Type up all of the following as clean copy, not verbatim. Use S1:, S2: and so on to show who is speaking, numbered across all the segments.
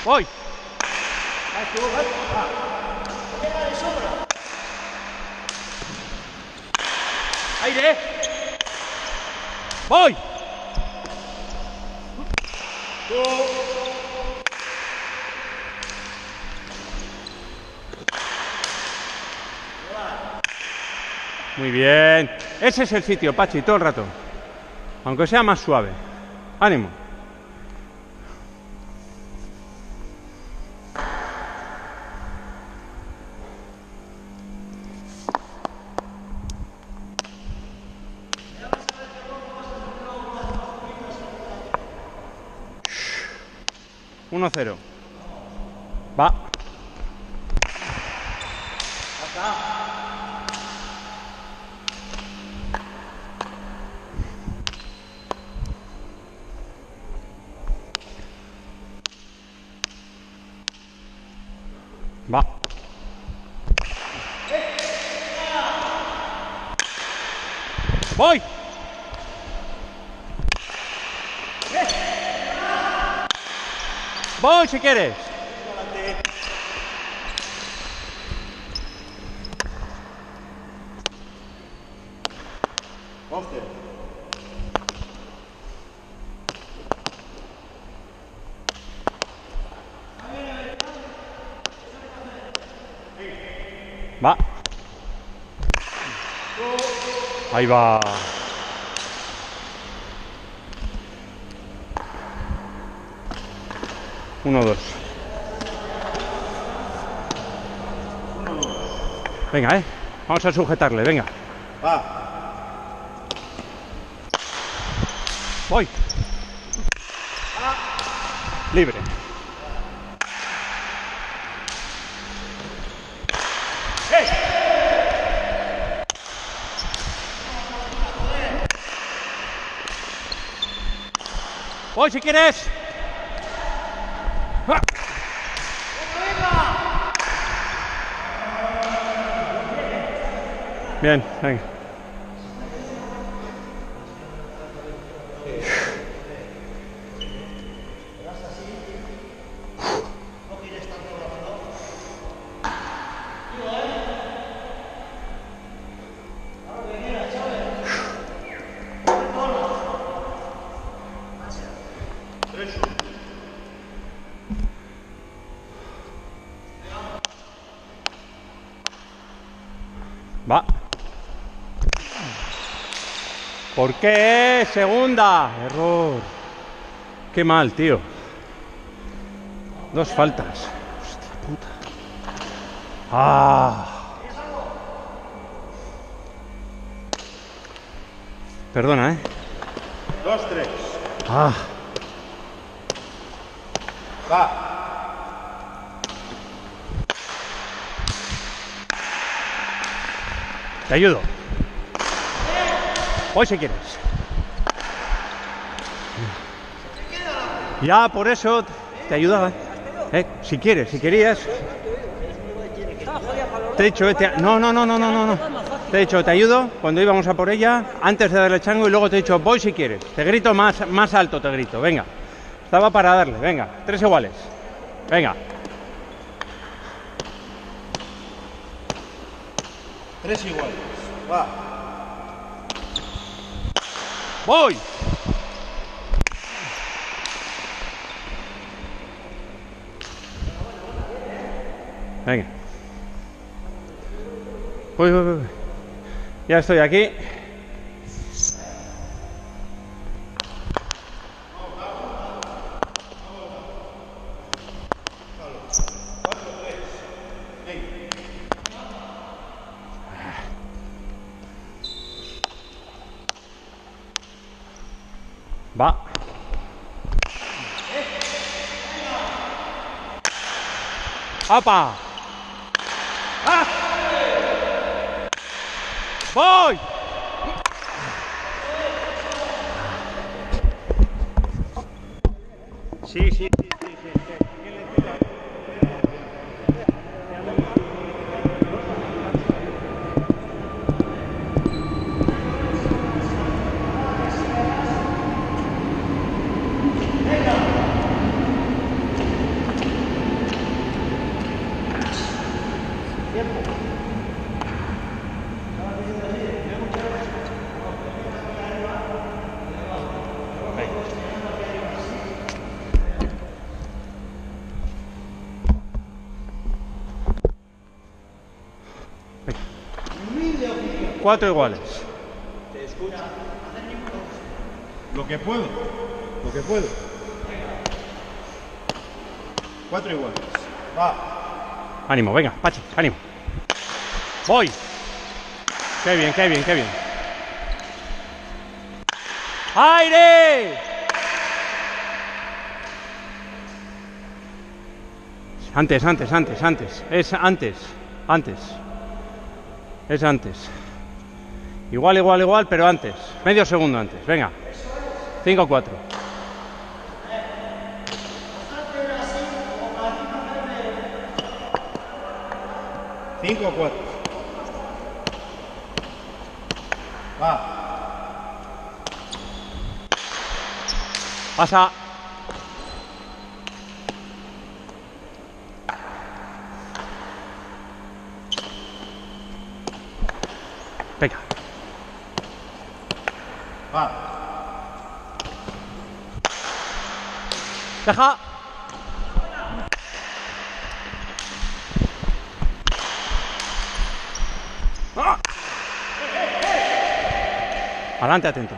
S1: Voy. Aire. Voy. Muy bien. Ese es el sitio, Pachi, todo el rato. Aunque sea más suave. Ánimo. Shh. 1-0. Va. Va. Voy. Voy si quieres. Va. Ahí va. Uno, dos. Venga, vamos a sujetarle, venga.
S2: Va.
S1: Voy. Libre. Voy si quieres. Bien, venga. Va. ¿Por qué? Segunda. Error. Qué mal, tío. Dos faltas. Hostia puta. Ah. Perdona,
S2: 2-3.
S1: Ah.
S2: Va.
S1: Te ayudo. Voy si quieres. Ya, por eso te ayudaba. Si quieres, si querías. Te he dicho, no. Te he dicho, te ayudo cuando íbamos a por ella, antes de darle el chango, y luego te he dicho, voy si quieres. Te grito más alto, te grito. Venga. Estaba para darle, venga. 3 iguales. Venga.
S2: 3 iguales. Va.
S1: Voy. Venga. Voy. Ya estoy aquí. Va. ¡Apa! ¡Ah! ¡Voy! Sí. 4 iguales.
S2: Te escucho. Lo que puedo. Lo que puedo. 4 iguales. Va.
S1: Ánimo, venga, Pachi, ánimo. Voy. Qué bien, qué bien, qué bien. ¡Aire! Antes. Es antes. Es antes. Igual, pero antes. Medio segundo antes. Venga. 5-4.
S2: Cinco o 4. Va.
S1: Pasa. Venga.
S2: Va.
S1: Deja. ¡Ah! Adelante, atento.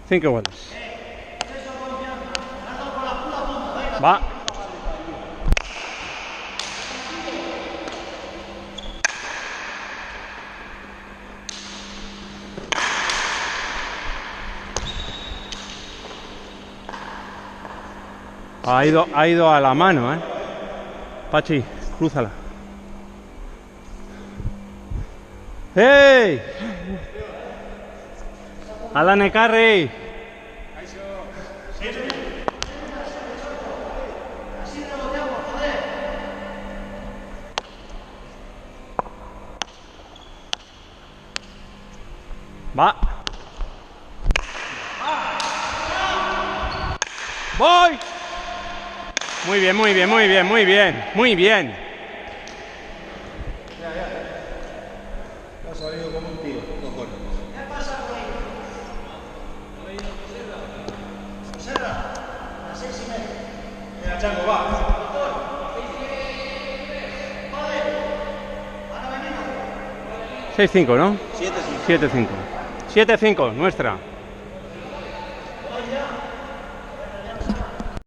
S1: Cinco iguales. Va. Ha ido a la mano, ¿eh? Pachi, crúzala. ¡Hey! Alan Ekarri. Va. Voy. Muy bien.
S2: Ha salido como un tío. Cojones. ¿Qué pasa por ahí? Serra. A 6:30. Mira, Chango, va.
S1: 6-5, ¿no?
S2: 7-5.
S1: 7-5. 7-5, nuestra.
S2: Vaya.